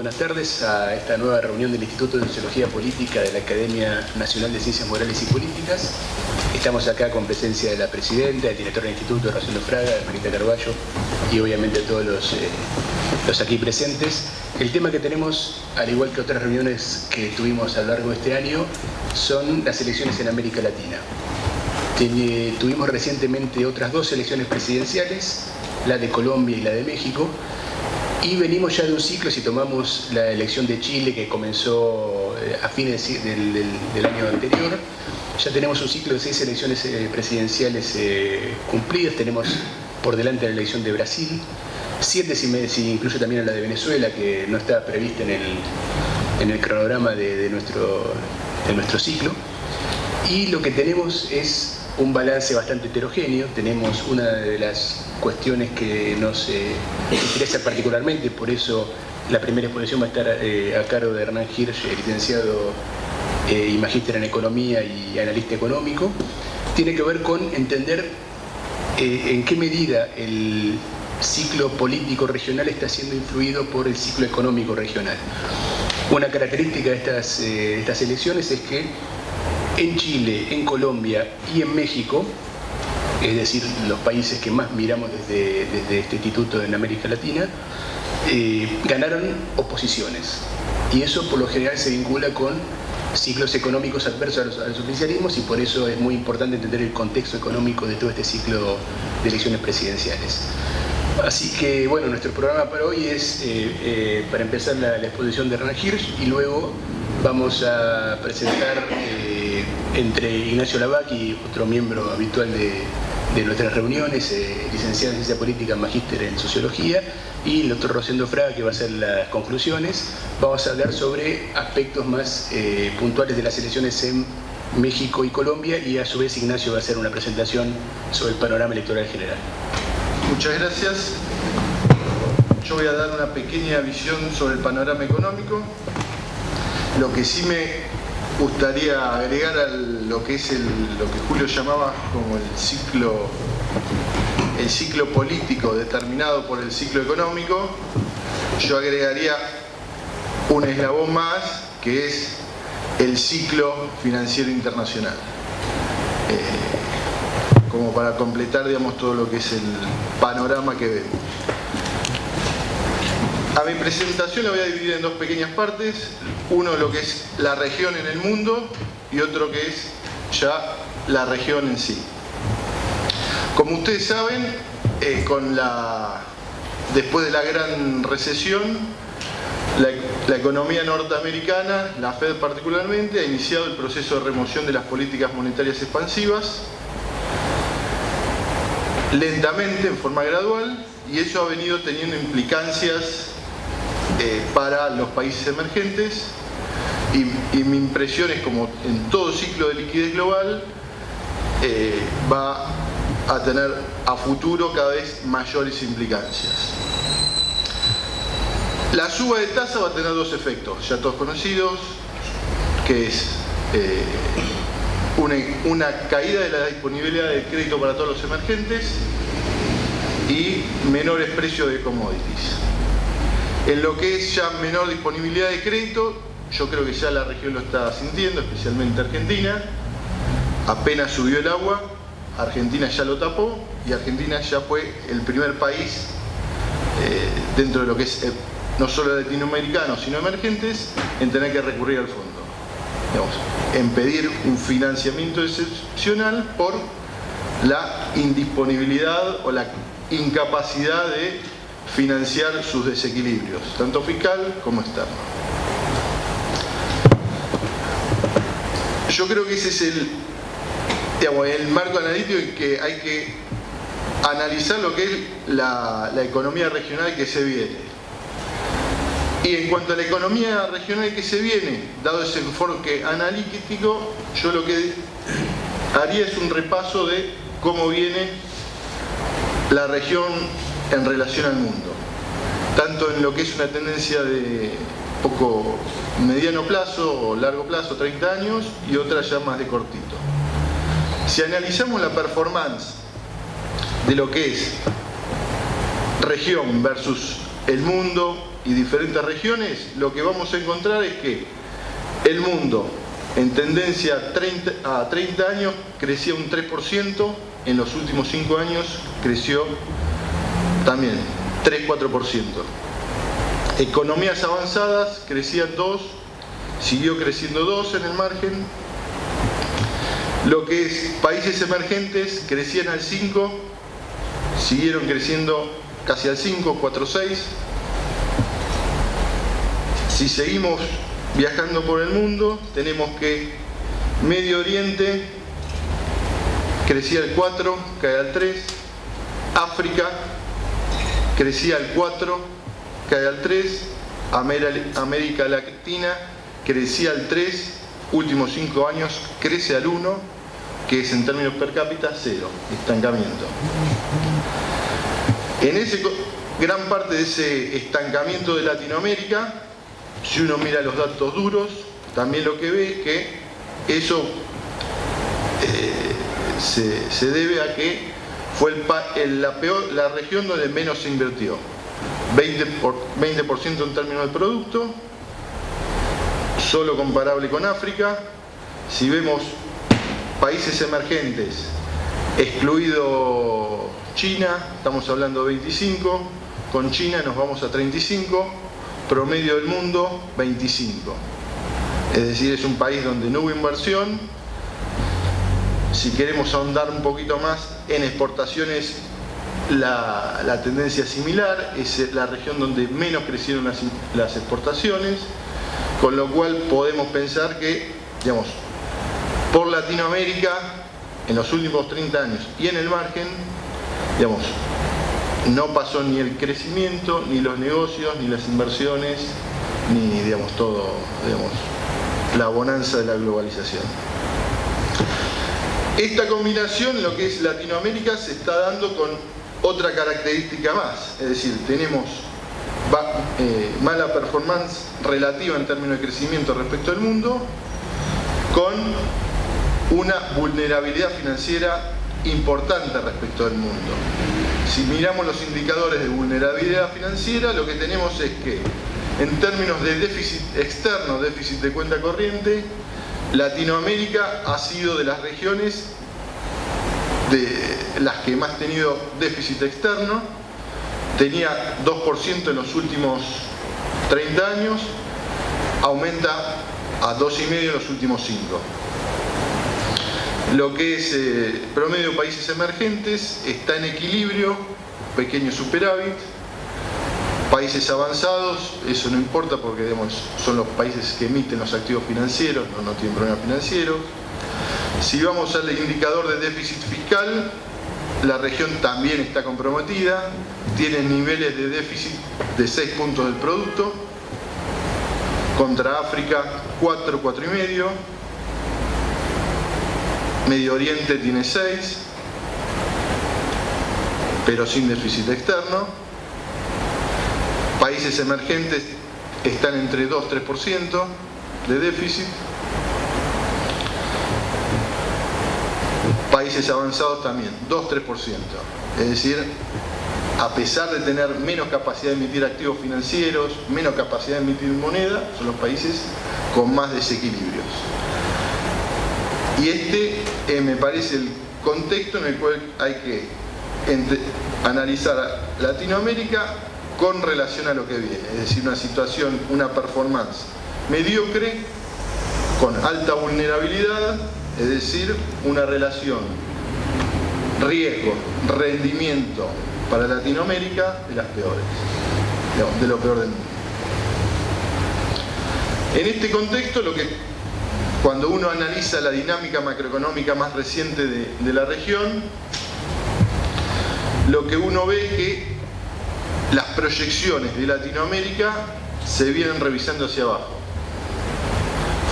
buenas tardes a esta nueva reunión del Instituto de Sociología Política de la Academia Nacional de Ciencias Morales y Políticas. Estamos acá con presencia de la presidenta, del director del Instituto, Rosendo Fraga, de Marita Carballo y obviamente todos los aquí presentes. El tema que tenemos, al igual que otras reuniones que tuvimos a lo largo de este año, son las elecciones en América Latina. Tuvimos recientemente otras dos elecciones presidenciales, la de Colombia y la de México, y venimos ya de un ciclo. Si tomamos la elección de Chile, que comenzó a fines del año anterior, ya tenemos un ciclo de 6 elecciones presidenciales cumplidas. Tenemos por delante la elección de Brasil, 7 si incluye también a la de Venezuela, que no está prevista en el cronograma de nuestro ciclo. Y lo que tenemos es un balance bastante heterogéneo. Tenemos una de las cuestiones que nos interesa particularmente, por eso la primera exposición va a estar a cargo de Hernán Hirsch, licenciado y magíster en Economía y analista económico. Tiene que ver con entender en qué medida el ciclo político regional está siendo influido por el ciclo económico regional. Una característica de estas elecciones es que en Chile, en Colombia y en México, es decir, los países que más miramos desde este instituto en América Latina, ganaron oposiciones. Y eso por lo general se vincula con ciclos económicos adversos a los oficialismos, y por eso es muy importante entender el contexto económico de todo este ciclo de elecciones presidenciales. Así que, bueno, nuestro programa para hoy es, para empezar, la exposición de Hernán Hirsch, y luego vamos a presentar entre Ignacio Lavac y otro miembro habitual de nuestras reuniones, licenciado en Ciencia Política, magíster en Sociología, y el doctor Rosendo Fraga, que va a hacer las conclusiones. Vamos a hablar sobre aspectos más puntuales de las elecciones en México y Colombia, y a su vez Ignacio va a hacer una presentación sobre el panorama electoral general. Muchas gracias. Yo voy a dar una pequeña visión sobre el panorama económico. Lo que sí me gustaría agregar a lo que es lo que Julio llamaba como el ciclo político determinado por el ciclo económico, yo agregaría un eslabón más, que es el ciclo financiero internacional, como para completar, digamos, todo lo que es el panorama que vemos. A mi presentación la voy a dividir en dos pequeñas partes. Uno, lo que es la región en el mundo, y otro que es ya la región en sí. Como ustedes saben, después de la gran recesión, la economía norteamericana, la Fed particularmente, ha iniciado el proceso de remoción de las políticas monetarias expansivas, lentamente, en forma gradual, y eso ha venido teniendo implicancias para los países emergentes, y mi impresión es, como en todo ciclo de liquidez global, va a tener a futuro cada vez mayores implicancias. La suba de tasa va a tener dos efectos ya todos conocidos, que es una caída de la disponibilidad de crédito para todos los emergentes y menores precios de commodities. En lo que es ya menor disponibilidad de crédito, yo creo que ya la región lo está sintiendo, especialmente Argentina. Apenas subió el agua, Argentina ya lo tapó, y Argentina ya fue el primer país dentro de lo que es no solo latinoamericanos sino emergentes en tener que recurrir al fondo, digamos, en pedir un financiamiento excepcional por la indisponibilidad o la incapacidad de financiar sus desequilibrios, tanto fiscal como externo. Yo creo que ese es el marco analítico en que hay que analizar lo que es la economía regional que se viene. Y en cuanto a la economía regional que se viene, dado ese enfoque analítico, yo lo que haría es un repaso de cómo viene la región en relación al mundo, tanto en lo que es una tendencia de poco mediano plazo o largo plazo, 30 años, y otra ya más de cortito. Si analizamos la performance de lo que es región versus el mundo y diferentes regiones, lo que vamos a encontrar es que el mundo en tendencia a 30 años crecía un 3%, en los últimos 5 años creció también 3-4%. Economías avanzadas crecían 2%, siguió creciendo 2% en el margen. Lo que es países emergentes crecían al 5%, siguieron creciendo casi al 5%, 4-6%. Si seguimos viajando por el mundo, tenemos que Medio Oriente crecía al 4%, cae al 3%. África crecía al 4%, cae al 3%. América Latina crecía al 3%, últimos 5 años crece al 1%, que es en términos per cápita 0, estancamiento. En gran parte de ese estancamiento de Latinoamérica, si uno mira los datos duros, también lo que ve es que eso se debe a que fue la región donde menos se invirtió. 20% en términos de producto, solo comparable con África. Si vemos países emergentes, excluido China, estamos hablando de 25, con China nos vamos a 35, promedio del mundo 25. Es decir, es un país donde no hubo inversión. Si queremos ahondar un poquito más en exportaciones, la tendencia es similar, es la región donde menos crecieron las exportaciones, con lo cual podemos pensar que, digamos, por Latinoamérica, en los últimos 30 años y en el margen, digamos, no pasó ni el crecimiento, ni los negocios, ni las inversiones, ni, digamos, todo, digamos, la bonanza de la globalización. Esta combinación, lo que es Latinoamérica, se está dando con otra característica más, es decir, tenemos mala performance relativa en términos de crecimiento respecto al mundo, con una vulnerabilidad financiera importante respecto al mundo. Si miramos los indicadores de vulnerabilidad financiera, lo que tenemos es que en términos de déficit externo, déficit de cuenta corriente, Latinoamérica ha sido de las regiones de las que más ha tenido déficit externo. Tenía 2% en los últimos 30 años, aumenta a 2,5% en los últimos 5. Lo que es promedio de países emergentes está en equilibrio, pequeño superávit. Países avanzados, eso no importa porque, digamos, son los países que emiten los activos financieros, no tienen problemas financieros. Si vamos al indicador de déficit fiscal, la región también está comprometida, tiene niveles de déficit de 6 puntos del producto, contra África 4,5, Medio Oriente tiene 6, pero sin déficit externo. Países emergentes están entre 2-3% de déficit. Países avanzados también, 2-3%. Es decir, a pesar de tener menos capacidad de emitir activos financieros, menos capacidad de emitir moneda, son los países con más desequilibrios. Y me parece el contexto en el cual hay que analizar a Latinoamérica con relación a lo que viene, es decir, una situación, una performance mediocre, con alta vulnerabilidad, es decir, una relación riesgo-rendimiento para Latinoamérica de las peores, digamos, de lo peor del mundo. En este contexto, cuando uno analiza la dinámica macroeconómica más reciente de la región, lo que uno ve es que las proyecciones de Latinoamérica se vienen revisando hacia abajo.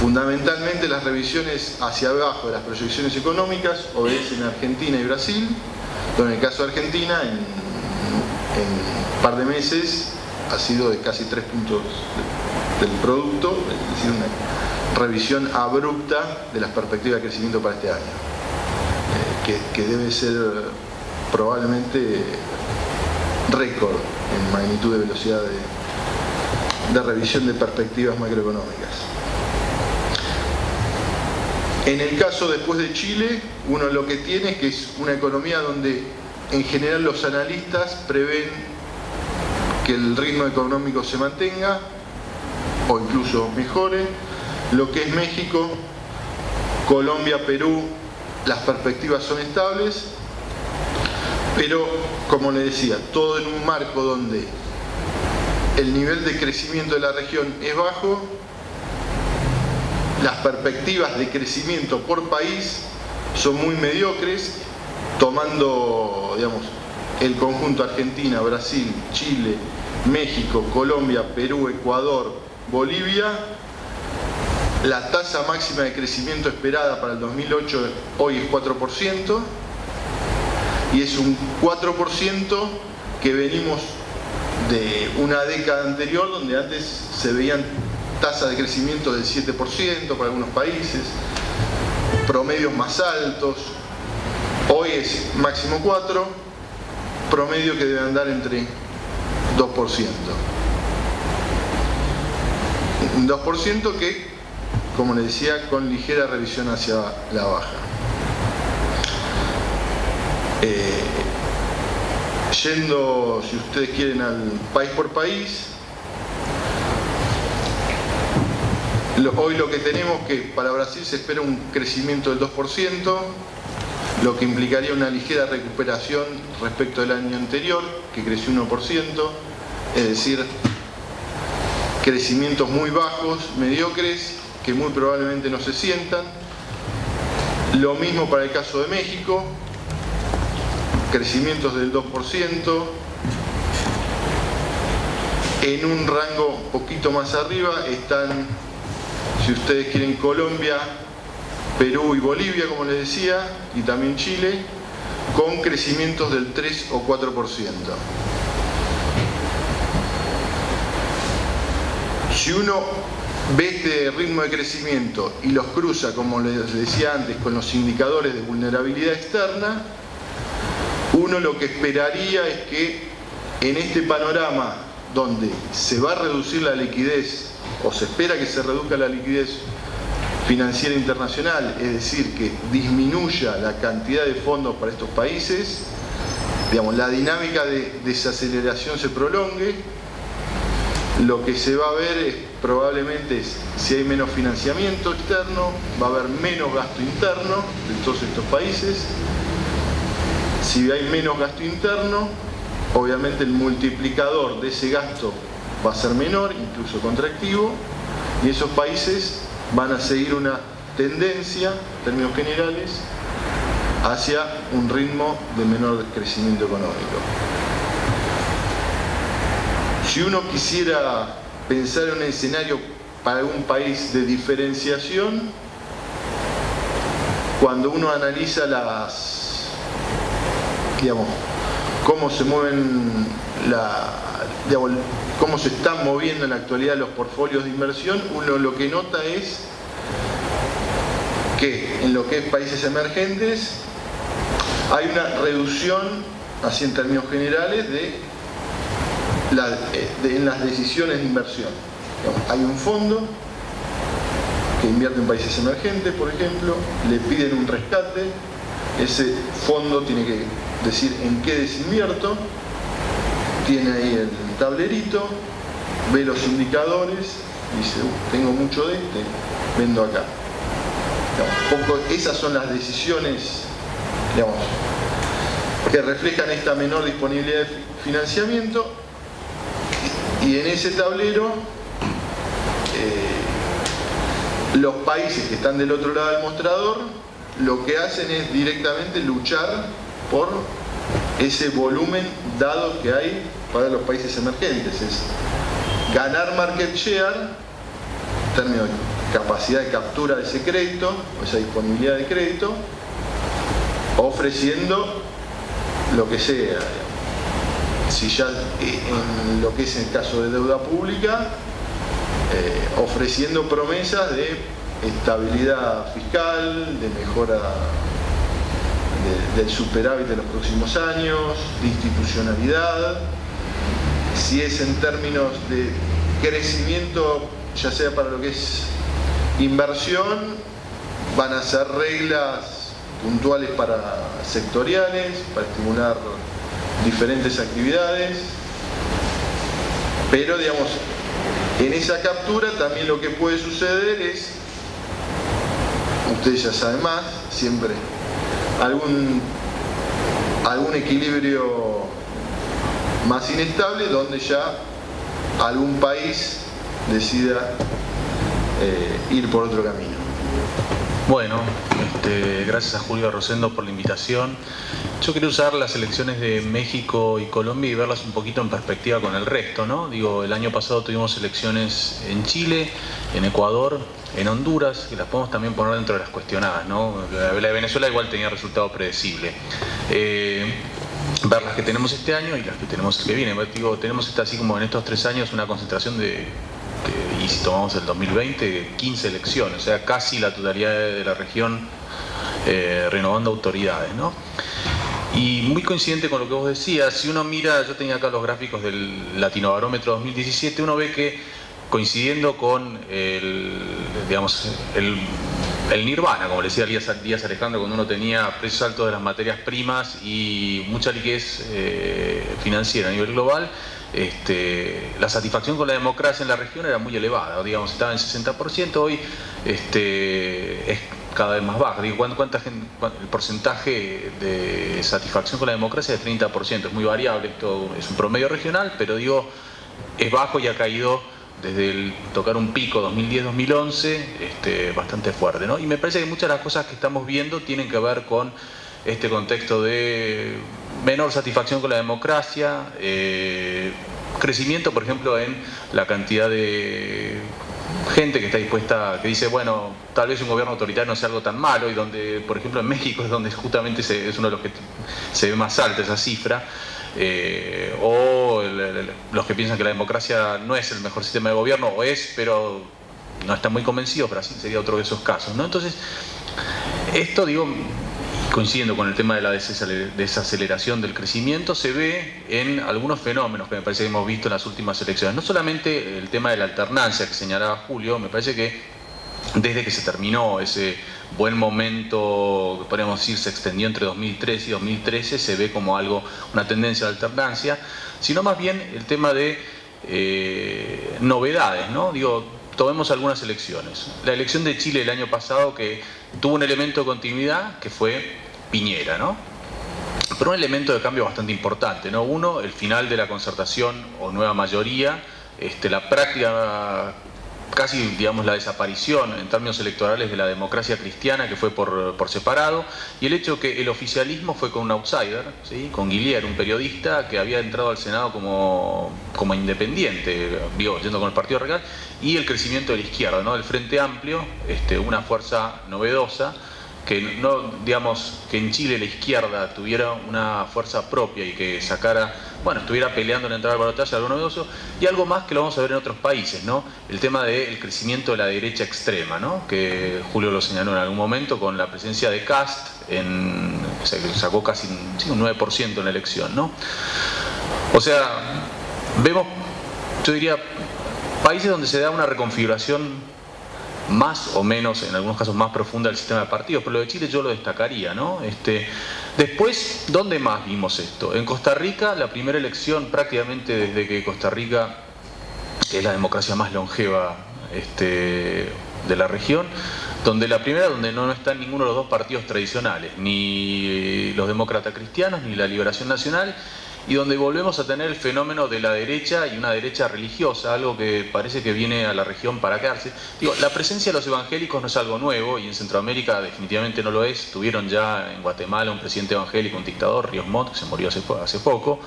Fundamentalmente las revisiones hacia abajo de las proyecciones económicas obedecen a Argentina y Brasil, donde en el caso de Argentina en un par de meses ha sido de casi 3 puntos del producto, es decir, una revisión abrupta de las perspectivas de crecimiento para este año, que debe ser probablemente récord en magnitud de velocidad de revisión de perspectivas macroeconómicas. En el caso después de Chile, uno lo que tiene es que es una economía donde en general los analistas prevén que el ritmo económico se mantenga o incluso mejore. Lo que es México, Colombia, Perú, las perspectivas son estables, pero como les decía, todo en un marco donde el nivel de crecimiento de la región es bajo, las perspectivas de crecimiento por país son muy mediocres, tomando, digamos, el conjunto Argentina, Brasil, Chile, México, Colombia, Perú, Ecuador, Bolivia. La tasa máxima de crecimiento esperada para el 2008 hoy es 4%, y es un 4% que venimos de una década anterior donde antes se veían tasas de crecimiento del 7% para algunos países, promedios más altos. Hoy es máximo 4%, promedio que debe andar entre 2%. Un 2% que, como les decía, con ligera revisión hacia la baja. Yendo, si ustedes quieren, al país por país, hoy lo que tenemos que para Brasil se espera un crecimiento del 2%, lo que implicaría una ligera recuperación respecto del año anterior, que creció 1%, es decir, crecimientos muy bajos, mediocres, que muy probablemente no se sientan. Lo mismo para el caso de México, crecimientos del 2%, en un rango un poquito más arriba están, si ustedes quieren, Colombia, Perú y Bolivia, como les decía, y también Chile, con crecimientos del 3 o 4%. Si uno ve este ritmo de crecimiento y los cruza, como les decía antes, con los indicadores de vulnerabilidad externa, uno lo que esperaría es que en este panorama donde se va a reducir la liquidez, o se espera que se reduzca la liquidez financiera internacional, es decir, que disminuya la cantidad de fondos para estos países, digamos, la dinámica de desaceleración se prolongue. Lo que se va a ver es, probablemente, si hay menos financiamiento externo, va a haber menos gasto interno de todos estos países. Si hay menos gasto interno, obviamente el multiplicador de ese gasto va a ser menor, incluso contractivo, y esos países van a seguir una tendencia, en términos generales, hacia un ritmo de menor crecimiento económico. Si uno quisiera pensar en un escenario para algún país de diferenciación, cuando uno analiza cómo se mueven cómo se están moviendo en la actualidad los portfolios de inversión, uno lo que nota es que en lo que es países emergentes hay una reducción, así en términos generales, en las decisiones de inversión. Hay un fondo que invierte en países emergentes, por ejemplo, le piden un rescate, ese fondo tiene que decir en qué desinvierto, tiene ahí el tablerito, ve los indicadores, dice, tengo mucho de este, vendo acá. Esas son las decisiones, digamos, que reflejan esta menor disponibilidad de financiamiento, y en ese tablero los países que están del otro lado del mostrador lo que hacen es directamente luchar por ese volumen dado que hay para los países emergentes, es ganar market share en términos de capacidad de captura de ese crédito o esa disponibilidad de crédito, ofreciendo lo que sea. Si ya en lo que es el caso de deuda pública, ofreciendo promesas de estabilidad fiscal, de mejora del superávit de los próximos años, de institucionalidad. Si es en términos de crecimiento, ya sea para lo que es inversión, van a ser reglas puntuales para sectoriales, para estimular diferentes actividades, pero digamos, en esa captura también lo que puede suceder es, ustedes ya saben más, siempre algún equilibrio más inestable donde ya algún país decida ir por otro camino. Bueno, gracias a Julio Rosendo por la invitación. Yo quería usar las elecciones de México y Colombia y verlas un poquito en perspectiva con el resto, ¿no? Digo, el año pasado tuvimos elecciones en Chile, en Ecuador, en Honduras, que las podemos también poner dentro de las cuestionadas, ¿no? La de Venezuela igual tenía resultado predecible. Ver las que tenemos este año y las que tenemos el que viene. Digo, tenemos así como en estos 3 años una concentración y si tomamos el 2020, 15 elecciones, o sea, casi la totalidad de la región renovando autoridades, ¿no? Y muy coincidente con lo que vos decías, si uno mira, yo tenía acá los gráficos del Latinobarómetro 2017, uno ve que coincidiendo con el nirvana, como le decía Díaz Alejandro, cuando uno tenía precios altos de las materias primas y mucha liquidez financiera a nivel global, la satisfacción con la democracia en la región era muy elevada, digamos, estaba en 60%, hoy es cada vez más baja. Digo, el porcentaje de satisfacción con la democracia es de 30%, es muy variable, esto es un promedio regional, pero digo, es bajo y ha caído desde tocar un pico 2010-2011 bastante fuerte, ¿no? Y me parece que muchas de las cosas que estamos viendo tienen que ver con este contexto de menor satisfacción con la democracia, crecimiento, por ejemplo, en la cantidad de gente que está dispuesta, que dice, bueno, tal vez un gobierno autoritario no sea algo tan malo, y donde, por ejemplo, en México es donde justamente es uno de los que se ve más alta esa cifra, los que piensan que la democracia no es el mejor sistema de gobierno, o es, pero no están muy convencidos. Brasil sería otro de esos casos, ¿no? Entonces, esto, digo, coincidiendo con el tema de la desaceleración del crecimiento, se ve en algunos fenómenos que me parece que hemos visto en las últimas elecciones. No solamente el tema de la alternancia que señalaba Julio, me parece que desde que se terminó ese buen momento, que podríamos decir se extendió entre 2003 y 2013, se ve como una tendencia de alternancia, sino más bien el tema de novedades, ¿no? Digo, tomemos algunas elecciones. La elección de Chile el año pasado, que tuvo un elemento de continuidad, que fue Piñera, ¿no? Pero un elemento de cambio bastante importante, ¿no? Uno, el final de la concertación o nueva mayoría, la práctica, casi, digamos, la desaparición en términos electorales de la democracia cristiana, que fue por separado, y el hecho que el oficialismo fue con un outsider, ¿sí? Con Guillier, un periodista que había entrado al Senado como independiente, yendo con el Partido Radical, y el crecimiento de la izquierda, ¿no? El Frente Amplio, una fuerza novedosa, que no, digamos, que en Chile la izquierda tuviera una fuerza propia y que estuviera peleando en entrar al balotaje, algo novedoso, y algo más que lo vamos a ver en otros países, ¿no? El tema del crecimiento de la derecha extrema, ¿no? Que Julio lo señaló en algún momento con la presencia de Kast, que sacó casi un 9% en la elección, ¿no? O sea, vemos, yo diría, países donde se da una reconfiguración más o menos, en algunos casos más profunda del sistema de partidos, pero lo de Chile yo lo destacaría, ¿no? Después, ¿dónde más vimos esto? En Costa Rica, la primera elección prácticamente desde que Costa Rica, que es la democracia más longeva de la región, donde no están ninguno de los dos partidos tradicionales, ni los demócratas cristianos, ni la Liberación Nacional, y donde volvemos a tener el fenómeno de la derecha y una derecha religiosa, algo que parece que viene a la región para quedarse. Digo, la presencia de los evangélicos no es algo nuevo, y en Centroamérica definitivamente no lo es. Tuvieron ya en Guatemala un presidente evangélico, un dictador, Ríos Montt, que se murió hace poco.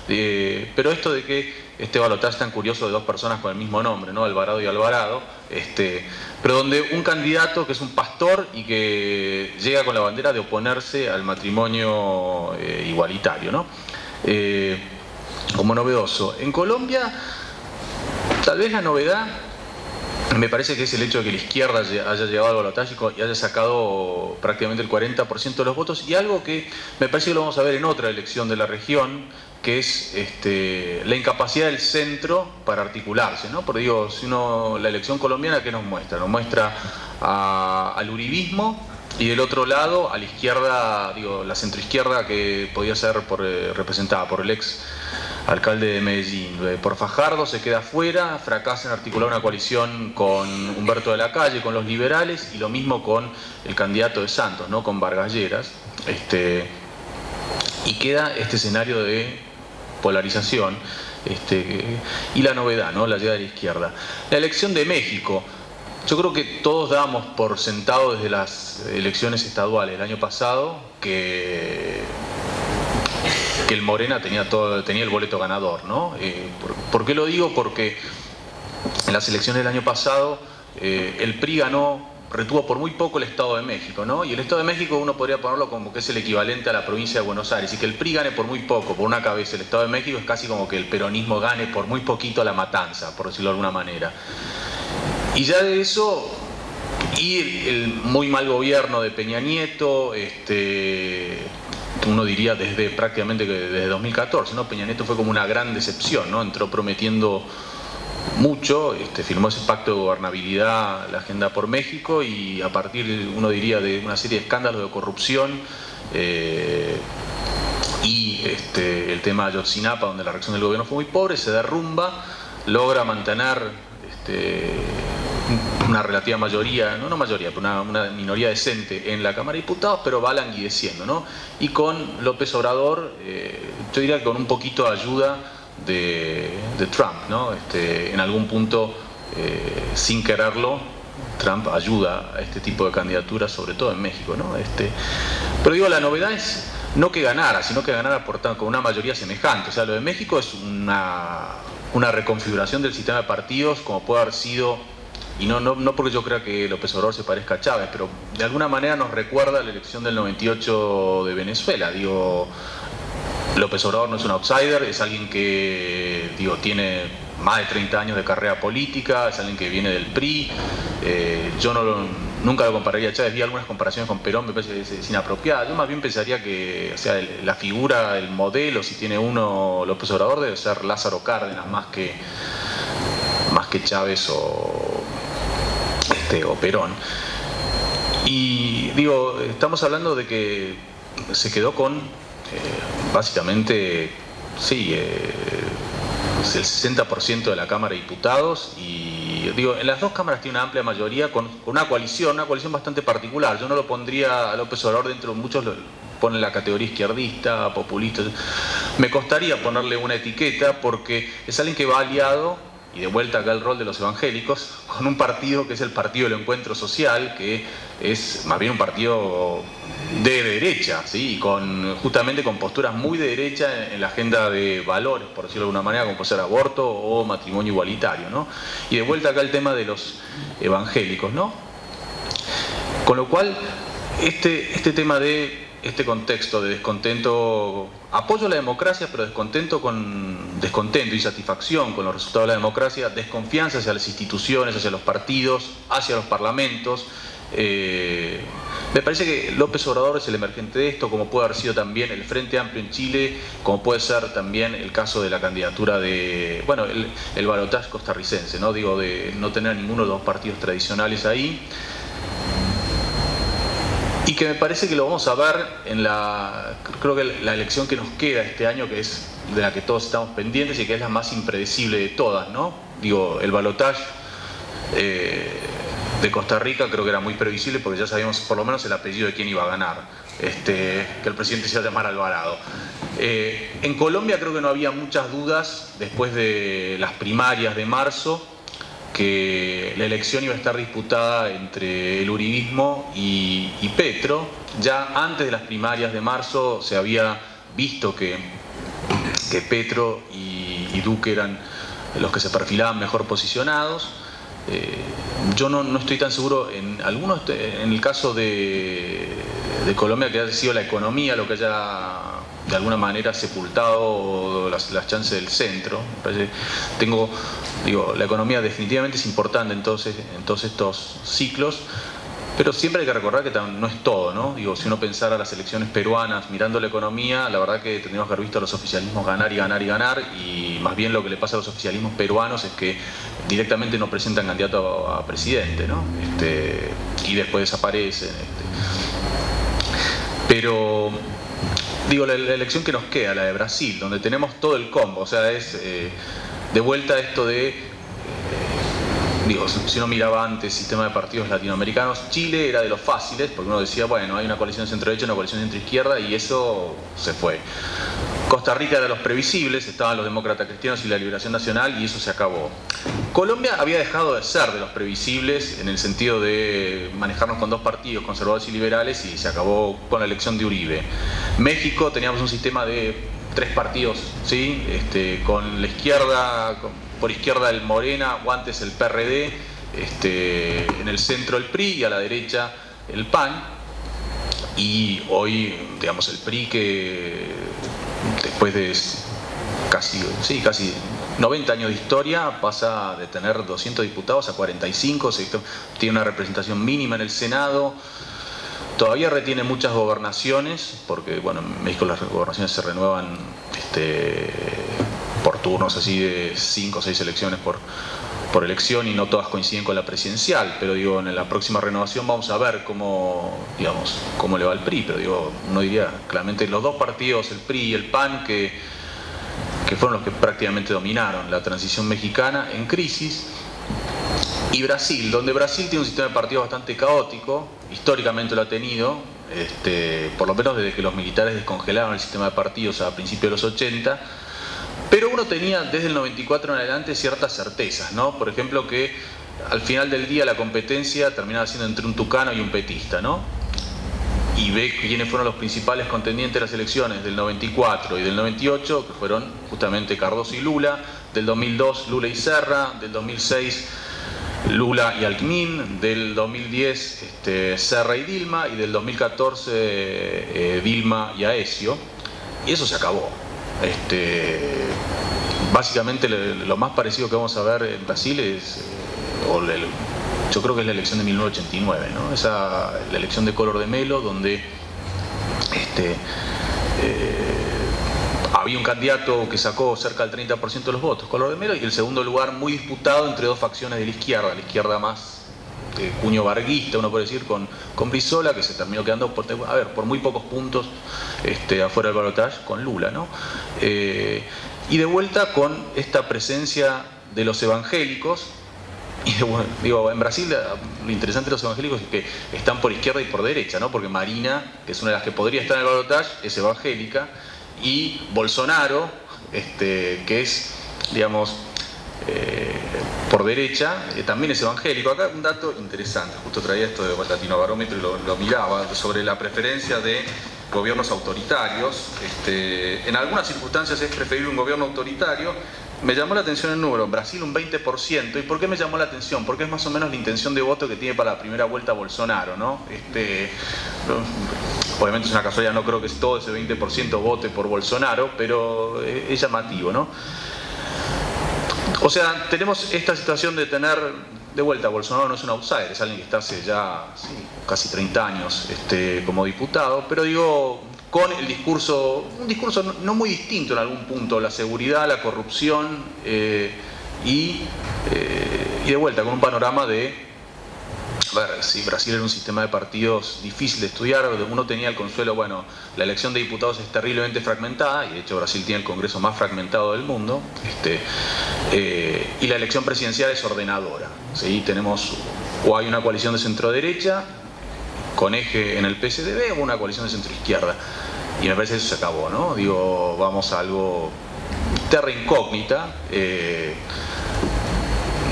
Pero esto de que este balotaje tan curioso de dos personas con el mismo nombre, ¿no? Alvarado y Alvarado, pero donde un candidato que es un pastor y que llega con la bandera de oponerse al matrimonio igualitario, ¿no? Como novedoso. En Colombia, tal vez la novedad me parece que es el hecho de que la izquierda haya llegado al balotaje y haya sacado prácticamente el 40% de los votos, y algo que me parece que lo vamos a ver en otra elección de la región, que es la incapacidad del centro para articularse, ¿no? Porque digo, si la elección colombiana, ¿qué nos muestra? Nos muestra al uribismo, y del otro lado a la izquierda, digo, la centroizquierda, que podía ser representada por el ex alcalde de Medellín, por Fajardo, se queda afuera, fracasa en articular una coalición con Humberto de la Calle, con los liberales, y lo mismo con el candidato de Santos, ¿no? Con Vargas Lleras, y queda este escenario de polarización, y la novedad, ¿no? La llegada de la izquierda. La elección de México. Yo creo que todos damos por sentado desde las elecciones estaduales del año pasado que el Morena tenía el boleto ganador, ¿no? ¿Por qué lo digo? Porque en las elecciones del año pasado el PRI retuvo por muy poco el Estado de México, ¿no? Y el Estado de México uno podría ponerlo como que es el equivalente a la provincia de Buenos Aires, y que el PRI gane por muy poco, por una cabeza, el Estado de México, es casi como que el peronismo gane por muy poquito a La Matanza, por decirlo de alguna manera. Y ya de eso, y el muy mal gobierno de Peña Nieto, uno diría prácticamente desde 2014, ¿no? Peña Nieto fue como una gran decepción, ¿no? Entró prometiendo mucho, firmó ese pacto de gobernabilidad, la Agenda por México, y a partir, uno diría, de una serie de escándalos de corrupción, y el tema de Ayotzinapa, donde la reacción del gobierno fue muy pobre, se derrumba, logra mantener una relativa mayoría, no mayoría, pero una minoría decente en la Cámara de Diputados, pero va languideciendo, ¿no? Y con López Obrador, yo diría que con un poquito de ayuda de Trump, ¿no? En algún punto, sin quererlo, Trump ayuda a este tipo de candidaturas, sobre todo en México, ¿no? Pero digo, la novedad es no que ganara, sino que ganara con una mayoría semejante. O sea, lo de México es una reconfiguración del sistema de partidos, como puede haber sido, y no porque yo crea que López Obrador se parezca a Chávez, pero de alguna manera nos recuerda a la elección del 98 de Venezuela. Digo, López Obrador no es un outsider, es alguien que, tiene más de 30 años de carrera política, es alguien que viene del PRI. Yo nunca lo compararía a Chávez, vi algunas comparaciones con Perón, me parece que es inapropiada. Yo más bien pensaría que, o sea, la figura, el modelo, si tiene uno López Obrador, debe ser Lázaro Cárdenas, más que Chávez o Perón. Y digo, estamos hablando de que se quedó con básicamente, sí, el 60% de la Cámara de Diputados, y digo, en las dos cámaras tiene una amplia mayoría con una coalición bastante particular. Yo no lo pondría a López Obrador dentro, muchos lo ponen la categoría izquierdista, populista. Me costaría ponerle una etiqueta, porque es alguien que va aliado, y de vuelta acá el rol de los evangélicos, con un partido que es el Partido del Encuentro Social, que es más bien un partido de derecha, ¿sí? Y justamente con posturas muy de derecha en la agenda de valores, por decirlo de alguna manera, como puede ser aborto o matrimonio igualitario, ¿no? Y de vuelta acá el tema de los evangélicos, ¿no? Con lo cual, este tema de este contexto de descontento, apoyo a la democracia, pero descontento y satisfacción con los resultados de la democracia, desconfianza hacia las instituciones, hacia los partidos, hacia los parlamentos. Me parece que López Obrador es el emergente de esto, como puede haber sido también el Frente Amplio en Chile, como puede ser también el caso de la candidatura el balotaje costarricense, ¿no? Digo, de no tener ninguno de los partidos tradicionales ahí. Y que me parece que lo vamos a ver creo que la elección que nos queda este año, que es de la que todos estamos pendientes y que es la más impredecible de todas, ¿no? Digo, el balotaje de Costa Rica creo que era muy previsible, porque ya sabíamos por lo menos el apellido de quién iba a ganar, que el presidente se iba a llamar Alvarado. En Colombia creo que no había muchas dudas, después de las primarias de marzo, que la elección iba a estar disputada entre el uribismo y Petro. Ya antes de las primarias de marzo se había visto que Petro y Duque eran los que se perfilaban mejor posicionados. Yo no estoy tan seguro en el caso de Colombia, que haya sido la economía lo que haya de alguna manera sepultado las chances del centro. La economía definitivamente es importante en todos estos ciclos, pero siempre hay que recordar que no es todo, ¿no? Si uno pensara las elecciones peruanas mirando la economía, la verdad que tendríamos que haber visto a los oficialismos ganar y ganar y ganar, y más bien lo que le pasa a los oficialismos peruanos es que directamente no presentan candidato a presidente, ¿no? Y después desaparecen. Pero la elección que nos queda, la de Brasil, donde tenemos todo el combo, o sea, es de vuelta esto de, si uno miraba antes sistema de partidos latinoamericanos, Chile era de los fáciles, porque uno decía, bueno, hay una coalición centro-derecha, una coalición centro-izquierda, y eso se fue. Costa Rica era de los previsibles, estaban los demócratas cristianos y la Liberación Nacional, y eso se acabó. Colombia había dejado de ser de los previsibles en el sentido de manejarnos con dos partidos, conservadores y liberales, y se acabó con la elección de Uribe. México teníamos un sistema de 3 partidos, ¿sí? Con la izquierda, por izquierda el Morena o antes el PRD, en el centro el PRI y a la derecha el PAN. Y hoy, digamos, el PRI, que después de casi 90 años de historia pasa de tener 200 diputados a 45, tiene una representación mínima en el Senado. Todavía retiene muchas gobernaciones, porque bueno, en México las gobernaciones se renuevan por turnos así de 5 o 6 elecciones por elección, y no todas coinciden con la presidencial, pero en la próxima renovación vamos a ver cómo le va al PRI, pero uno diría claramente los dos partidos, el PRI y el PAN, que fueron los que prácticamente dominaron la transición mexicana en crisis. Y Brasil, donde Brasil tiene un sistema de partidos bastante caótico, históricamente lo ha tenido, por lo menos desde que los militares descongelaron el sistema de partidos a principios de los 80, pero uno tenía desde el 94 en adelante ciertas certezas, ¿no? Por ejemplo, que al final del día la competencia terminaba siendo entre un tucano y un petista, ¿no? Y ve quiénes fueron los principales contendientes de las elecciones del 94 y del 98, que fueron justamente Cardoso y Lula, del 2002 Lula y Serra, del 2006 Lula y Alckmin, del 2010 Serra y Dilma, y del 2014 Dilma y Aécio, y eso se acabó. Básicamente lo más parecido que vamos a ver en Brasil es, yo creo que es la elección de 1989, ¿no? La elección de Collor de Mello, donde había un candidato que sacó cerca del 30% de los votos, Collor de Mello, y el segundo lugar muy disputado entre dos facciones de la izquierda más cuño varguista, uno puede decir, con Brizola, que se terminó quedando por muy pocos puntos afuera del balotaje con Lula, ¿no? Y de vuelta con esta presencia de los evangélicos. Y en Brasil lo interesante de los evangélicos es que están por izquierda y por derecha, ¿no? Porque Marina, que es una de las que podría estar en el balotaje, es evangélica, y Bolsonaro, que es, digamos, por derecha, también es evangélico. Acá un dato interesante, justo traía esto de Latino Barómetro y lo miraba, sobre la preferencia de gobiernos autoritarios. En algunas circunstancias es preferible un gobierno autoritario. Me llamó la atención el número, en Brasil un 20%. ¿Y por qué me llamó la atención? Porque es más o menos la intención de voto que tiene para la primera vuelta Bolsonaro, ¿no? Obviamente es una casualidad, no creo que todo ese 20% vote por Bolsonaro, pero es llamativo, ¿no? O sea, tenemos esta situación de tener, de vuelta, Bolsonaro no es un outsider, es alguien que está hace ya casi 30 años como diputado, pero con el discurso, un discurso no muy distinto en algún punto, la seguridad, la corrupción, y de vuelta con un panorama de, si Brasil era un sistema de partidos difícil de estudiar, uno tenía el consuelo, bueno, la elección de diputados es terriblemente fragmentada, y de hecho Brasil tiene el Congreso más fragmentado del mundo, y la elección presidencial es ordenadora, ¿sí? Tenemos, o hay una coalición de centro-derecha, con eje en el PSDB, o una coalición de centro-izquierda, y me parece que eso se acabó, ¿no? Vamos a algo terra incógnita,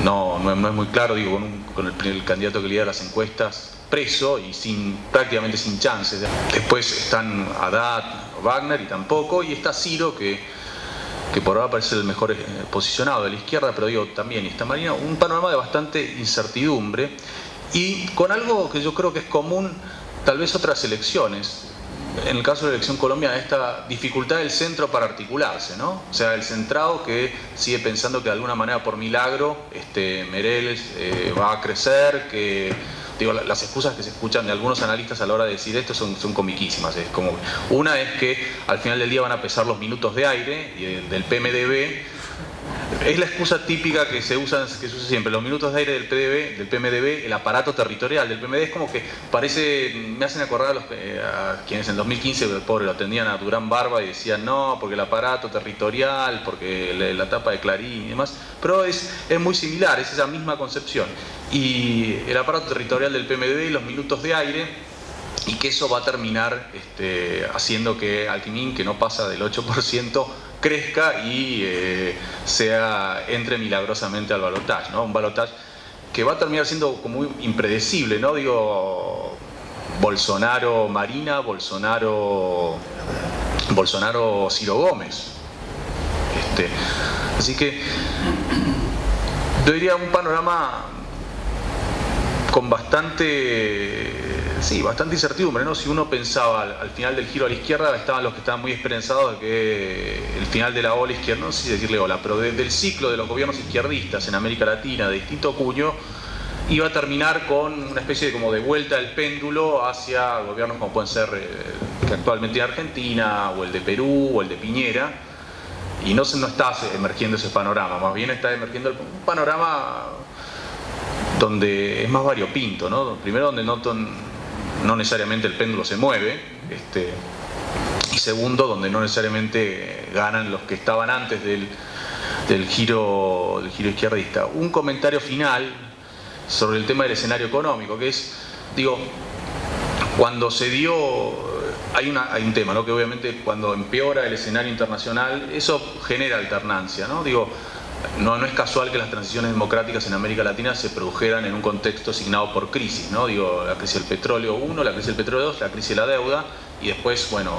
no es muy claro, con el candidato que lidera las encuestas preso y prácticamente sin chances. Después están Haddad, Wagner y tampoco, y está Ciro, que por ahora parece el mejor posicionado de la izquierda, pero también está Marina, un panorama de bastante incertidumbre, y con algo que yo creo que es común tal vez otras elecciones. en el caso de la elección colombiana, esta dificultad del centro para articularse, ¿no? O sea, el centrado que sigue pensando que de alguna manera por milagro Meirelles va a crecer, que digo, las excusas que se escuchan de algunos analistas a la hora de decir esto son comiquísimas. Es como, una es que al final del día van a pesar los minutos de aire del PMDB. Es la excusa típica que se usa siempre, los minutos de aire del PMDB, el aparato territorial del PMDB. Es como que me hacen acordar a quienes en 2015, el pobre, lo atendían a Durán Barba y decían no, porque el aparato territorial, porque la tapa de Clarín y demás, pero es muy similar, es esa misma concepción. Y el aparato territorial del PMDB y los minutos de aire, y que eso va a terminar haciendo que Alckmin, que no pasa del 8%, crezca y entre milagrosamente al balotaje, ¿no? Un balotaje que va a terminar siendo como muy impredecible, ¿no? Digo, Bolsonaro-Marina, Bolsonaro-Ciro Gómez. Así que yo diría un panorama con bastante incertidumbre, ¿no? Si uno pensaba al final del giro a la izquierda, estaban los que estaban muy esperanzados de que el final de la ola izquierda, no sé si decirle ola, pero del ciclo de los gobiernos izquierdistas en América Latina de distinto cuño, iba a terminar con una especie de vuelta del péndulo hacia gobiernos como pueden ser que actualmente en Argentina, o el de Perú, o el de Piñera, y no está emergiendo ese panorama, más bien está emergiendo un panorama donde es más variopinto, ¿no? Primero, donde no necesariamente el péndulo se mueve, y segundo, donde no necesariamente ganan los que estaban antes del giro izquierdista. Un comentario final sobre el tema del escenario económico, que es, digo, cuando se dio... Hay un tema, ¿no? Que obviamente cuando empeora el escenario internacional, eso genera alternancia, ¿no? Digo, no es casual que las transiciones democráticas en América Latina se produjeran en un contexto signado por crisis, ¿no? Digo, la crisis del petróleo 1, la crisis del petróleo 2, la crisis de la deuda, y después, bueno,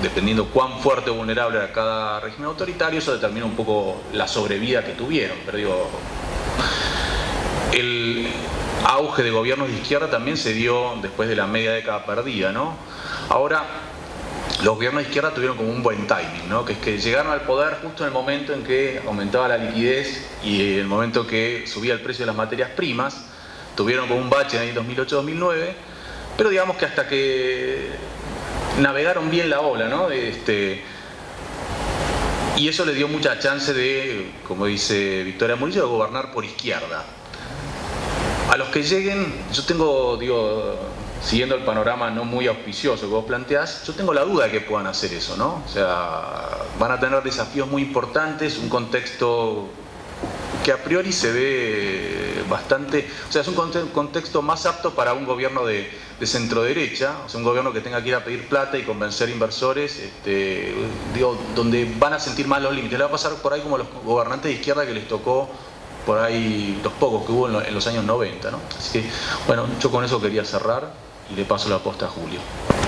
dependiendo cuán fuerte o vulnerable era cada régimen autoritario, eso determina un poco la sobrevida que tuvieron. Pero digo, el auge de gobiernos de izquierda también se dio después de la media década perdida, ¿no? Ahora, los gobiernos de izquierda tuvieron como un buen timing, ¿no? Que es que llegaron al poder justo en el momento en que aumentaba la liquidez y en el momento que subía el precio de las materias primas. Tuvieron como un bache en el 2008-2009, pero digamos que hasta que navegaron bien la ola, ¿no? Y eso le dio mucha chance de, como dice Victoria Murillo, de gobernar por izquierda. A los que lleguen, yo tengo, siguiendo el panorama no muy auspicioso que vos planteás, yo tengo la duda de que puedan hacer eso, ¿no? O sea, van a tener desafíos muy importantes, un contexto que a priori se ve bastante... O sea, es un contexto más apto para un gobierno de centro-derecha, o sea, un gobierno que tenga que ir a pedir plata y convencer inversores, donde van a sentir más los límites. Le va a pasar por ahí como a los gobernantes de izquierda que les tocó por ahí los pocos que hubo en los años 90, ¿no? Así que, bueno, yo con eso quería cerrar y le paso la posta a Julio.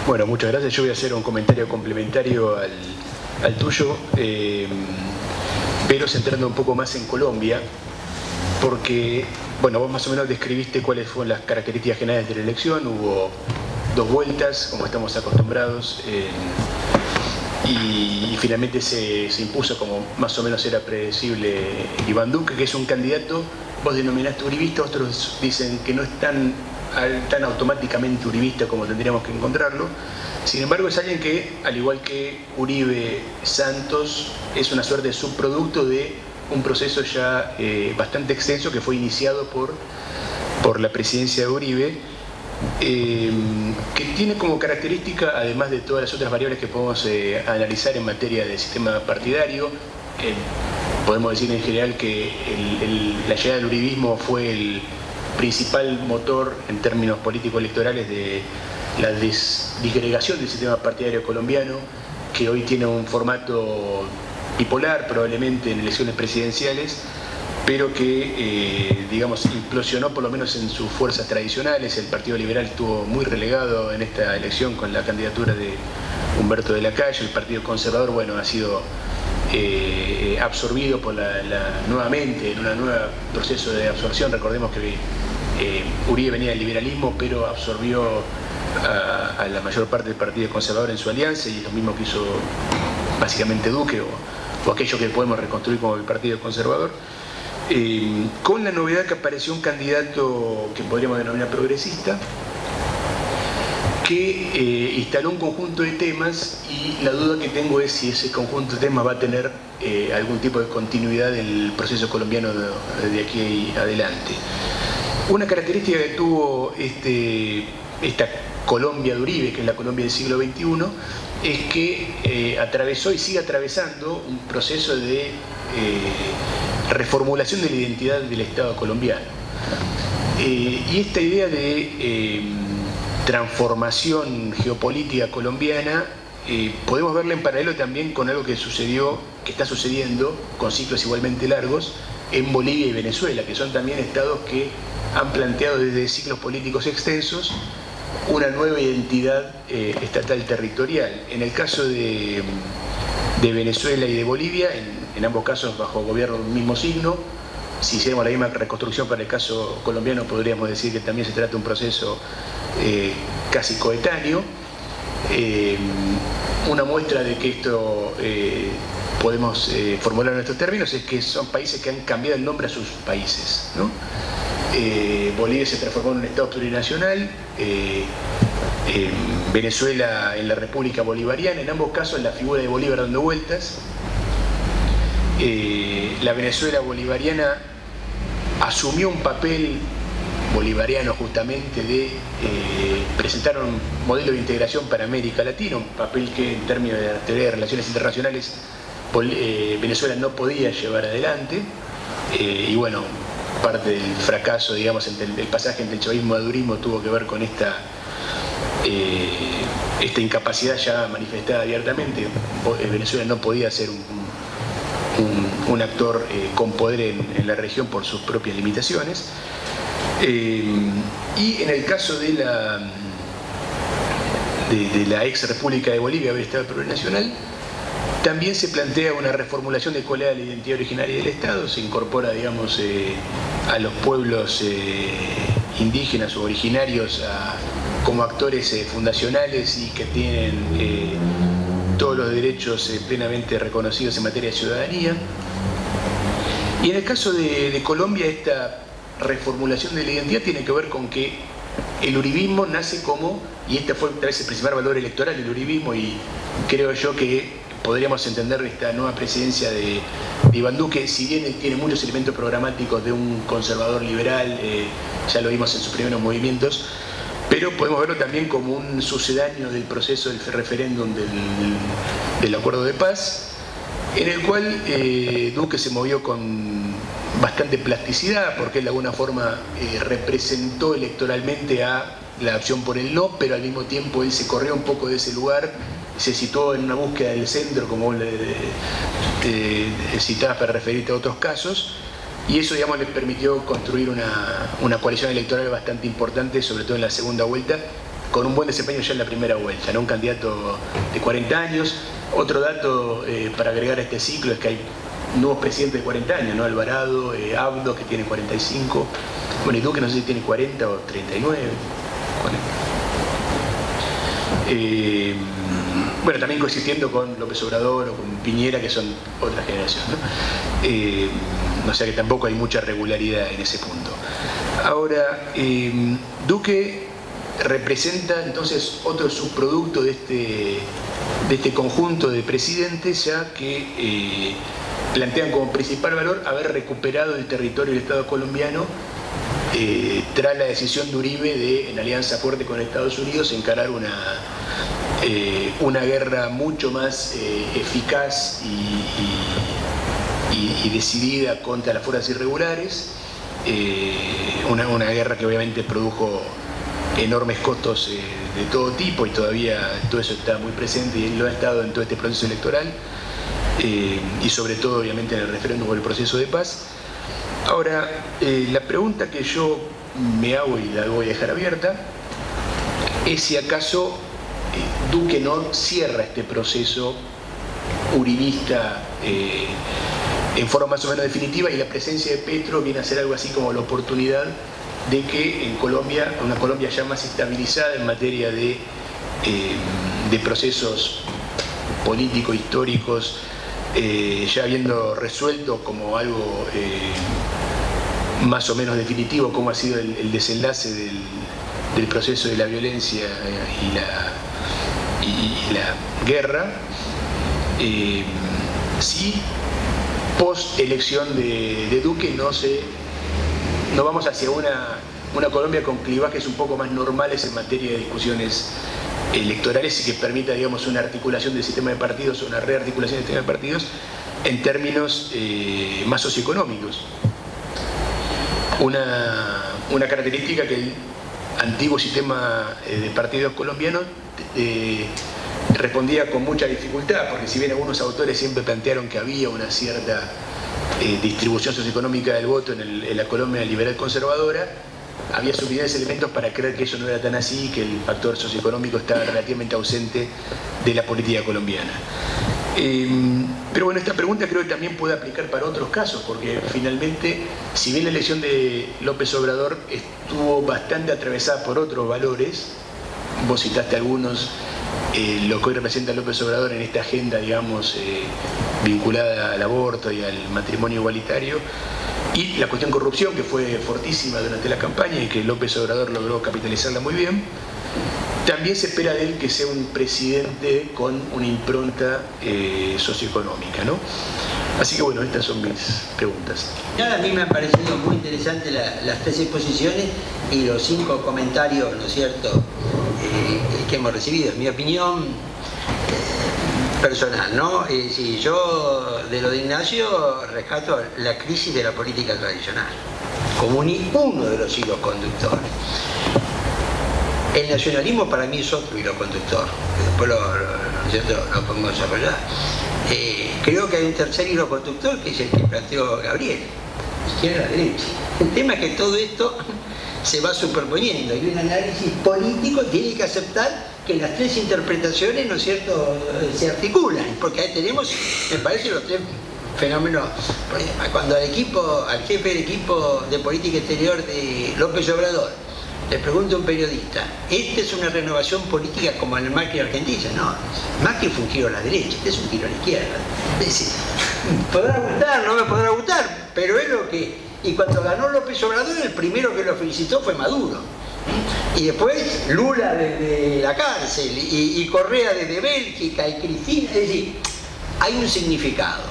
Bueno, muchas gracias. Yo voy a hacer un comentario complementario al tuyo, pero centrando un poco más en Colombia, porque, bueno, vos más o menos describiste cuáles fueron las características generales de la elección. Hubo dos vueltas, como estamos acostumbrados, y finalmente se impuso, como más o menos era predecible, Iván Duque, que es un candidato, vos denominaste uribista, otros dicen que no es tan automáticamente uribista como tendríamos que encontrarlo. Sin embargo, es alguien que, al igual que Uribe Santos, es una suerte de subproducto de un proceso ya bastante extenso que fue iniciado por la presidencia de Uribe, que tiene como característica, además de todas las otras variables que podemos analizar en materia de sistema partidario, podemos decir en general que la llegada del uribismo fue el principal motor en términos político-electorales de la disgregación del sistema partidario colombiano, que hoy tiene un formato bipolar probablemente en elecciones presidenciales, pero que, implosionó por lo menos en sus fuerzas tradicionales. El Partido Liberal estuvo muy relegado en esta elección con la candidatura de Humberto de la Calle. El Partido Conservador, bueno, ha sido absorbido por nuevamente en un nuevo proceso de absorción. Recordemos que Uribe venía del liberalismo, pero absorbió a la mayor parte del Partido Conservador en su alianza, y es lo mismo que hizo básicamente Duque o aquello que podemos reconstruir como el Partido Conservador, con la novedad que apareció un candidato que podríamos denominar progresista, que instaló un conjunto de temas, y la duda que tengo es si ese conjunto de temas va a tener algún tipo de continuidad del proceso colombiano de aquí adelante. Una característica que tuvo esta Colombia de Uribe, que es la Colombia del siglo XXI, es que atravesó y sigue atravesando un proceso de reformulación de la identidad del Estado colombiano. Y esta idea de transformación geopolítica colombiana podemos verla en paralelo también con algo que está sucediendo con ciclos igualmente largos en Bolivia y Venezuela, que son también estados que han planteado desde ciclos políticos extensos una nueva identidad estatal territorial. En el caso de Venezuela y de Bolivia, en ambos casos bajo gobierno del mismo signo. Si hiciéramos la misma reconstrucción para el caso colombiano, podríamos decir que también se trata de un proceso casi coetáneo. Una muestra de que esto podemos formular en nuestros términos es que son países que han cambiado el nombre a sus países, ¿no? Bolivia se transformó en un Estado plurinacional, Venezuela en la República Bolivariana, en ambos casos la figura de Bolívar dando vueltas. La Venezuela bolivariana asumió un papel bolivariano justamente de presentar un modelo de integración para América Latina, un papel que en términos de la teoría de relaciones internacionales Venezuela no podía llevar adelante, y bueno, parte del fracaso, digamos, del pasaje entre el chavismo y el madurismo tuvo que ver con esta incapacidad ya manifestada abiertamente. Venezuela no podía ser un actor con poder en la región por sus propias limitaciones. Y en el caso de la ex República de Bolivia, el Estado plurinacional, también se plantea una reformulación de cuál era la identidad originaria del Estado. Se incorpora, digamos, a los pueblos indígenas o originarios como actores fundacionales y que tienen todos los derechos plenamente reconocidos en materia de ciudadanía. Y en el caso de Colombia, esta reformulación de la identidad tiene que ver con que el uribismo nace como, y este fue tal vez el principal valor electoral del uribismo, y creo yo que podríamos entender esta nueva presidencia de Iván Duque, si bien tiene muchos elementos programáticos de un conservador liberal, ya lo vimos en sus primeros movimientos, pero podemos verlo también como un sucedáneo del proceso del referéndum del acuerdo de paz, en el cual Duque se movió con bastante plasticidad, porque él de alguna forma representó electoralmente a la opción por el no, pero al mismo tiempo él se corrió un poco de ese lugar, se situó en una búsqueda del centro, como vos citabas para referirte a otros casos, y eso, digamos, le permitió construir una coalición electoral bastante importante, sobre todo en la segunda vuelta, con un buen desempeño ya en la primera vuelta, ¿no? Un candidato de 40 años. Otro dato para agregar a este ciclo es que hay nuevos presidentes de 40 años, ¿no? Alvarado, Abdo, que tiene 45, bueno, y Duque no sé si tiene 40 o 39, 40. Bueno, también coexistiendo con López Obrador o con Piñera, que son otra generación, ¿no? O sea que tampoco hay mucha regularidad en ese punto. Ahora, Duque representa entonces otro subproducto de este conjunto de presidentes, ya que plantean como principal valor haber recuperado el territorio del Estado colombiano tras la decisión de Uribe de, en alianza fuerte con Estados Unidos, encarar una guerra mucho más eficaz y decidida contra las fuerzas irregulares, una guerra que obviamente produjo enormes costos de todo tipo, y todavía todo eso está muy presente y lo ha estado en todo este proceso electoral, y sobre todo obviamente en el referéndum o el proceso de paz. Ahora, la pregunta que yo me hago y la voy a dejar abierta es si acaso Duque no cierra este proceso uribista en forma más o menos definitiva, y la presencia de Petro viene a ser algo así como la oportunidad de que en Colombia, una Colombia ya más estabilizada en materia de procesos políticos, históricos, ya habiendo resuelto como algo más o menos definitivo cómo ha sido el desenlace del proceso de la violencia y la guerra, sí, post elección de Duque no vamos hacia una Colombia con clivajes un poco más normales en materia de discusiones electorales y que permita, digamos, una articulación del sistema de partidos o una rearticulación del sistema de partidos en términos más socioeconómicos. Una característica que el antiguo sistema de partidos colombianos respondía con mucha dificultad, porque si bien algunos autores siempre plantearon que había una cierta distribución socioeconómica del voto en la Colombia liberal conservadora, había suficientes elementos para creer que eso no era tan así, que el factor socioeconómico estaba relativamente ausente de la política colombiana. Pero bueno, esta pregunta creo que también puede aplicar para otros casos, porque finalmente, si bien la elección de López Obrador estuvo bastante atravesada por otros valores, vos citaste algunos, lo que hoy representa López Obrador en esta agenda, digamos, vinculada al aborto y al matrimonio igualitario, y la cuestión corrupción, que fue fortísima durante la campaña y que López Obrador logró capitalizarla muy bien, también se espera de él que sea un presidente con una impronta socioeconómica, ¿no? Así que bueno, estas son mis preguntas. A mí me han parecido muy interesantes las tres exposiciones y los 5 comentarios, ¿no es cierto?, que hemos recibido. En mi opinión personal, ¿no? Si yo de lo de Ignacio rescato la crisis de la política tradicional como uno de los hilos conductores. El nacionalismo para mí es otro hilo conductor, después lo podemos desarrollar. Creo que hay un tercer hilo conductor que es el que planteó Gabriel, izquierda-derecha. El tema es que todo esto se va superponiendo y un análisis político tiene que aceptar que las tres interpretaciones, ¿no es cierto?, se articulan, porque ahí tenemos, me parece, los tres fenómenos. Cuando al jefe del equipo de política exterior de López Obrador le pregunta a un periodista, ¿esta es una renovación política como en el Macri Argentina? No, Macri fue un giro a la derecha, este es un giro a la izquierda. Es decir, podrá gustar, no me podrá gustar, pero es lo que... Y cuando ganó López Obrador, el primero que lo felicitó fue Maduro. Y después Lula desde la cárcel, y Correa desde Bélgica, y Cristina. Es decir, hay un significado.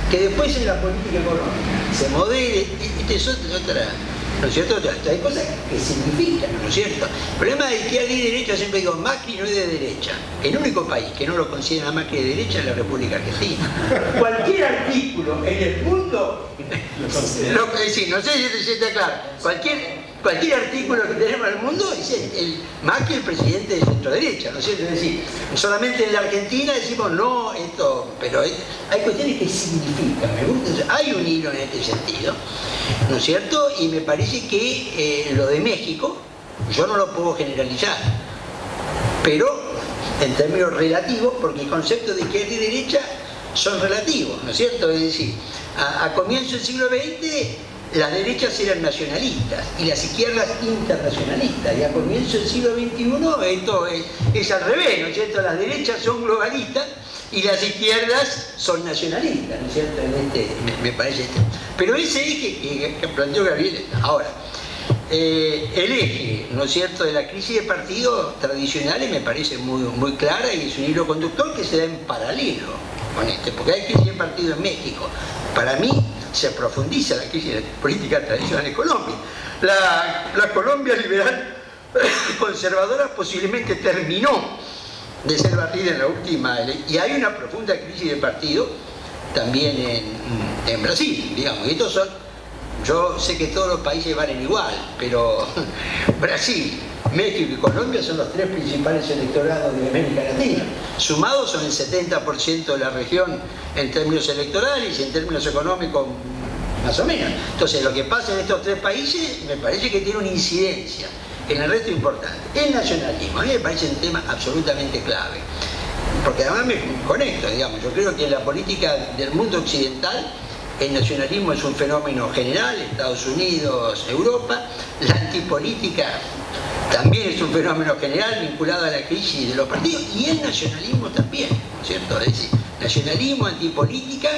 Que después en la política económica se modele, esta es otra, ¿no es cierto? Hay cosas que significan, ¿no es cierto? El problema de izquierda y derecha, siempre digo, Macri no es de derecha. El único país que no lo considera Macri de derecha es la República Argentina. Cualquier artículo en el mundo, sí, no sé si está claro, cualquier artículo que tenemos en el mundo dice Macri el presidente de centro derecha, ¿no es cierto? Es decir, solamente en la Argentina decimos no, esto, pero hay cuestiones que significan, me gusta, hay un hilo en este sentido, ¿no es cierto? Y me parece que lo de México, yo no lo puedo generalizar, pero en términos relativos, porque el concepto de izquierda y derecha son relativos, ¿no es cierto? Es decir, a comienzos del siglo XX las derechas eran nacionalistas y las izquierdas internacionalistas, y a comienzos del siglo XXI esto es al revés, ¿no es cierto? Las derechas son globalistas y las izquierdas son nacionalistas, ¿no es cierto? Me parece esto. Pero ese eje que planteó Gabriel, ahora, el eje, ¿no es cierto?, de la crisis de partidos tradicionales me parece muy clara y es un hilo conductor que se da en paralelo con porque hay crisis de partidos en México. Para mí se profundiza la crisis de la política tradicional en Colombia. La Colombia liberal conservadora posiblemente terminó de ser barrida en la última elección, y hay una profunda crisis de partido también en Brasil, digamos. Y estos son, yo sé que todos los países valen igual, pero Brasil, México y Colombia son los tres principales electorados de América Latina. Sumados son el 70% de la región en términos electorales y en términos económicos más o menos. Entonces lo que pasa en estos tres países me parece que tiene una incidencia en el resto importante. El nacionalismo, a mí me parece un tema absolutamente clave. Porque además me conecto, digamos, yo creo que en la política del mundo occidental el nacionalismo es un fenómeno general, Estados Unidos, Europa, la antipolítica también es un fenómeno general vinculado a la crisis de los partidos, y el nacionalismo también, ¿no es cierto? Es decir, nacionalismo, antipolítica,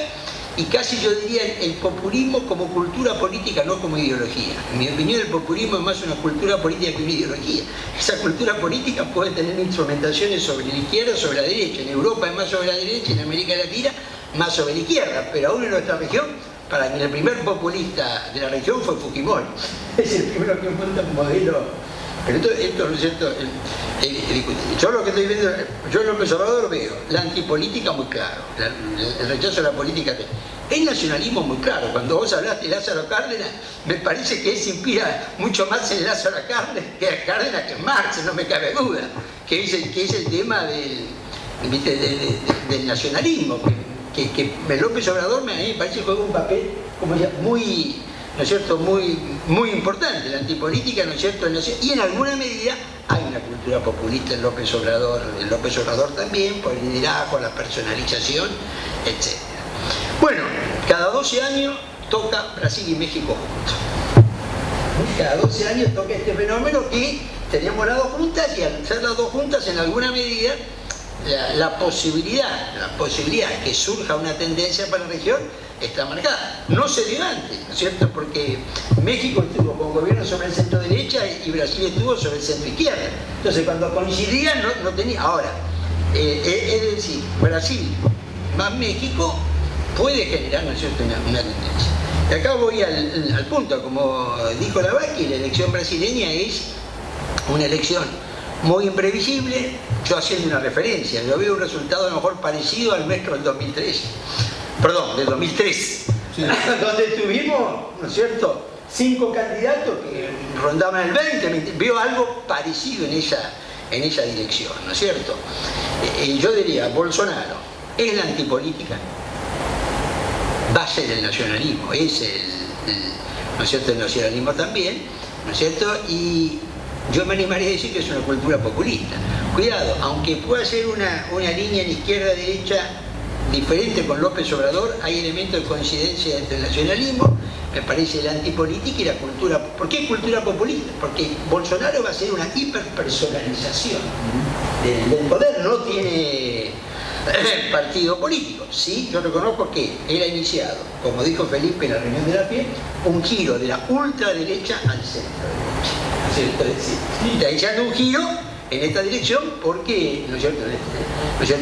y casi yo diría el populismo como cultura política, no como ideología. En mi opinión, el populismo es más una cultura política que una ideología. Esa cultura política puede tener instrumentaciones sobre la izquierda, sobre la derecha. En Europa es más sobre la derecha, en América Latina más sobre la izquierda, pero aún en nuestra región, para mí el primer populista de la región fue Fujimori. Es el primero que monta un modelo. Pero esto no es cierto. Yo lo que estoy viendo, yo en López Obrador veo la antipolítica muy claro, el rechazo a la política. El nacionalismo muy claro. Cuando vos hablaste de Lázaro Cárdenas, me parece que él se inspira mucho más en Lázaro Cárdenas que en Marx, no me cabe duda. Que es el tema del nacionalismo. Que López Obrador a mí me parece que juega un papel como ya muy, ¿no es cierto?, muy importante, la antipolítica, ¿no es cierto?, y en alguna medida hay una cultura populista en López Obrador también, por el liderazgo, la personalización, etc. Bueno, cada 12 años toca Brasil y México juntos. Cada 12 años toca este fenómeno que tenemos las dos juntas, y al ser las dos juntas, en alguna medida, la posibilidad que surja una tendencia para la región está marcada. No se dio antes, ¿no es cierto? Porque México estuvo con gobierno sobre el centro derecha y Brasil estuvo sobre el centro izquierda. Entonces, cuando coincidían, no tenía. Ahora, es decir, Brasil más México puede generar, ¿no es cierto?, una tendencia. Y acá voy al punto. Como dijo Lavacchi, la elección brasileña es una elección muy imprevisible. Yo haciendo una referencia, yo veo un resultado a lo mejor parecido al nuestro del 2003. Perdón, del 2003. Sí. Donde tuvimos, ¿no es cierto?, 5 candidatos que rondaban el 20, veo algo parecido en esa dirección, ¿no es cierto? Yo diría, Bolsonaro es la antipolítica, va a ser el nacionalismo, es ¿no es cierto?, el nacionalismo también, ¿no es cierto? Y yo me animaría a decir que es una cultura populista. Cuidado, aunque pueda ser una línea en izquierda-derecha diferente con López Obrador, hay elementos de coincidencia entre el nacionalismo, me parece, la antipolítica y la cultura. ¿Por qué cultura populista? Porque Bolsonaro va a ser una hiperpersonalización del poder, no tiene partido político. Sí, yo reconozco que él ha iniciado, como dijo Felipe en la reunión de la FIE, un giro de la ultraderecha al centro derecha. Es decir, está echando un giro en esta dirección porque, ¿no es cierto?,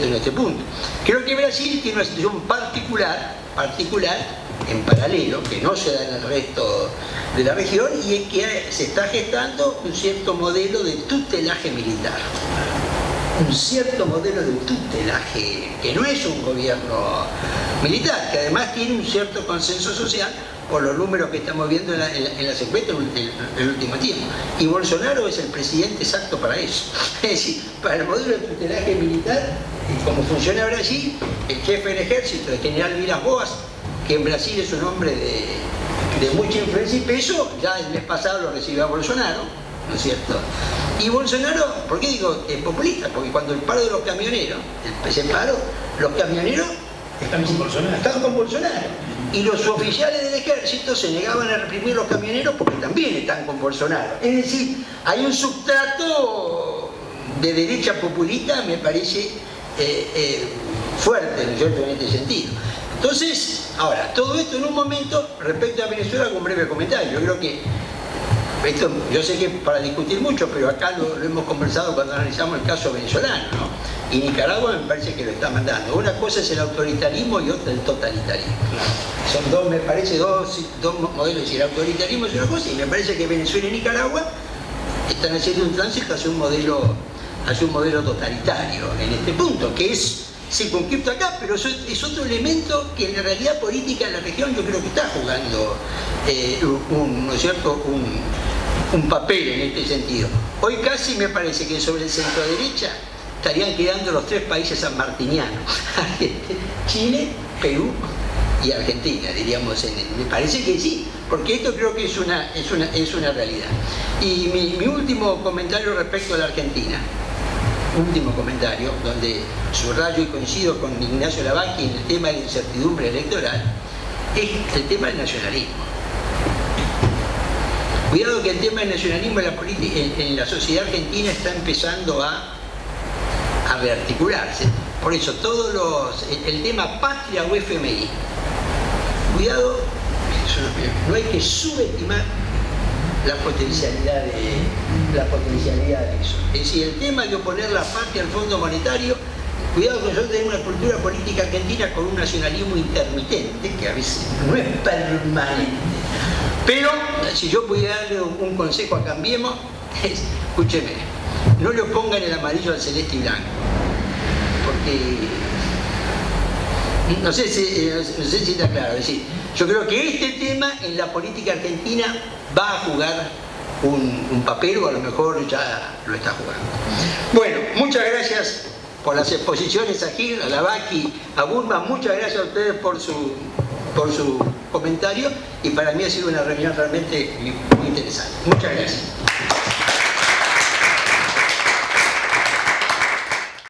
en este punto. Creo que Brasil tiene una situación particular, en paralelo, que no se da en el resto de la región, y es que se está gestando un cierto modelo de tutelaje militar. Un cierto modelo de tutelaje, que no es un gobierno militar, que además tiene un cierto consenso social por los números que estamos viendo en las encuestas en el último tiempo. Y Bolsonaro es el presidente exacto para eso. Es decir, para el modelo de tutelaje militar, como funciona Brasil, el jefe del ejército, el general Vilas Boas, que en Brasil es un hombre de mucha influencia y peso, ya el mes pasado lo recibió a Bolsonaro, ¿no es cierto? Y Bolsonaro, ¿por qué digo es populista? Porque cuando el paro de los camioneros, ese paro, los camioneros están con Bolsonaro. Y los oficiales del ejército se negaban a reprimir los camioneros porque también están con Bolsonaro. Es decir, hay un substrato de derecha populista, me parece fuerte, ¿no es cierto?, en este sentido. Entonces, ahora, todo esto en un momento, respecto a Venezuela, con un breve comentario. Yo creo que esto, yo sé que para discutir mucho, pero acá lo hemos conversado cuando analizamos el caso venezolano, ¿no? Y Nicaragua me parece que lo está mandando. Una cosa es el autoritarismo y otra el totalitarismo. Son dos, me parece, dos modelos. Es decir, el autoritarismo es una cosa, y me parece que Venezuela y Nicaragua están haciendo un tránsito hacia un modelo totalitario en este punto, que es circunscripto acá, pero eso es otro elemento que en la realidad política de la región yo creo que está jugando ¿no es cierto?, un papel en este sentido. Hoy casi me parece que sobre el centro derecha estarían quedando los 3 países sanmartinianos: Chile, Perú y Argentina, diríamos. Me parece que sí, porque esto creo que es una realidad. Y mi último comentario respecto a la Argentina, último comentario, donde subrayo y coincido con Ignacio Lavacchi en el tema de la incertidumbre electoral, es el tema del nacionalismo. Cuidado que el tema del nacionalismo en la sociedad argentina está empezando a rearticularse. Por eso el tema patria o FMI. Cuidado, no hay que subestimar la potencialidad de eso. Es decir, el tema de oponer la patria al Fondo Monetario, cuidado que nosotros tenemos una cultura política argentina con un nacionalismo intermitente, que a veces no es permanente. Pero, si yo pudiera darle un consejo a Cambiemos, es, escúcheme, no le pongan el amarillo al celeste y blanco, porque no sé si está claro. Es decir, yo creo que este tema en la política argentina va a jugar un papel, o a lo mejor ya lo está jugando. Bueno, muchas gracias por las exposiciones a Gil, a Lavaki, a Burma. Muchas gracias a ustedes por su comentario, y para mí ha sido una reunión realmente muy interesante. Muchas gracias.